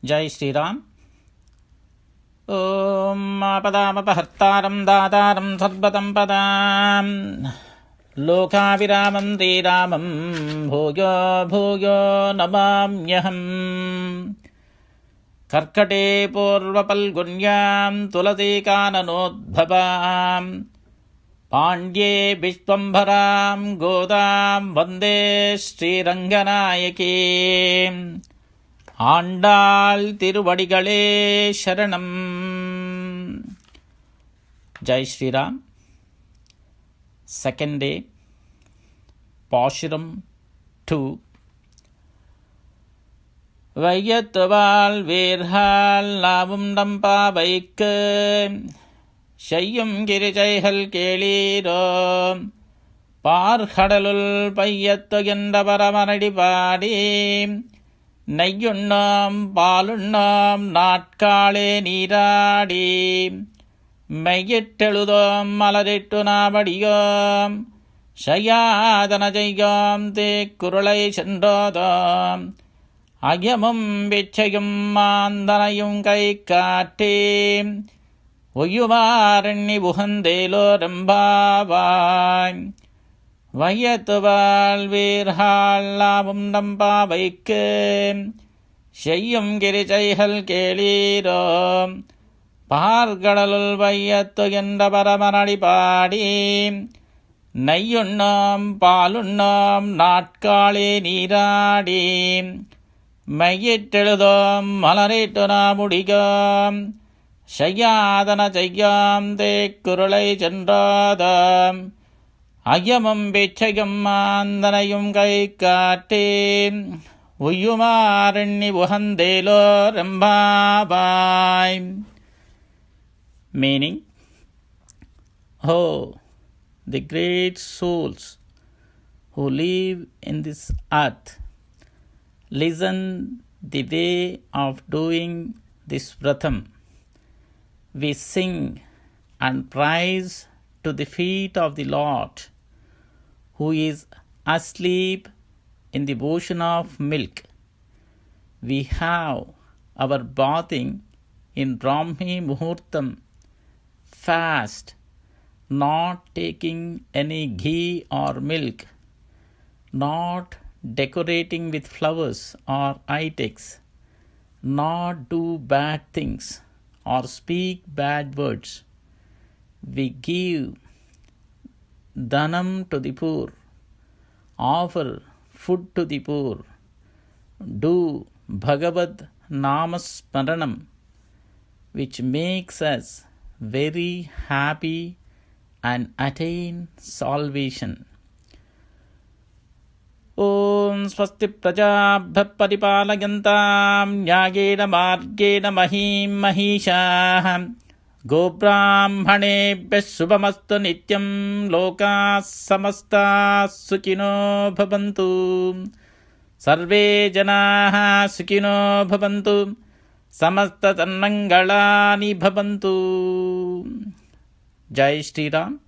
जय श्रीराम। ओम आपदामपहर्तारं दातारं सर्वसम्पदां लोकाभिरामं श्रीरामं भूयो भूयो नमाम्यहम्। कर्कटे पूर्वफल्गुन्यां तुलसीकाननोद्भवां पाण्ड्ये विश्वम्भरां गोदां वन्दे श्रीरङ्गनायकीम्। ஆண்டாள் திருவடிகளே சரணம். ஜெய் ஸ்ரீராம். செகண்ட் டே, பாசுரம் 2. வையத்துவாள் வீர்கள் லாவும் நம்பாவைக்கு செய்யும் கிரிஜைகள் கேளீரோ பார்கடலுள் பையத்து என்ற பரமனடி பாடி நெய்யுண்ணாம் பாலுண்ணாம் நாட்காலே நீராடி மெய்யிட்டெழுதோம் மலரிட்டு நாவடியோம் சயாதன செய்யோம் தேக்குருளை சென்றோதோம் அயமும் பிச்சையும் மாந்தனையும் கை காட்டி ஒய்யுமாறெண்ணி புகந்தேலோரெம்பாவாய். வையத்துவாள் வீர்கள் லாவும் நம்பாவைக்கு செய்யும் கிரிஜைகள் கேளீரோ பார்கடலுள் வையத்து என்ற பரமனடி பாடி நெய்யுண்ணோம் பாலுண்ணோம் நாட்காலே நீராடி மெய்யிட்டெழுதோம் மலரிட்டு நாமுடியோம் செய்யாதன செய்யாம் தேக்குருளை சென்றோதோம் அயமும் பிச்சையும் மாந்தனையும் கை காட்டி உய்யுமாறெண்ணி உகந்தேலோரெம்பாவாய். Meaning, oh, the great souls who live in this earth, listen the way of doing this vratam. We sing and praise to the feet of the Lord, who is asleep in the ocean of milk. We have our bathing in Brahmi Muhurtam, fast, not taking any ghee or milk, not decorating with flowers or items, not do bad things or speak bad words. We give dhanam to the poor, offer food to the poor, do Bhagavad Namasmaranam, which makes us very happy and attain salvation. Om swasti prajabhyah paripalayantam nyayena margena mahim mahishaah गोब्राह्मणेभ्यः शुभमस्तु नित्यं लोकाः समस्ताः सुखिनो भवन्तु. सर्वे जनाः सुखिनो भवन्तु. समस्त सन्मङ्गलानि भवन्तु. जय श्रीराम.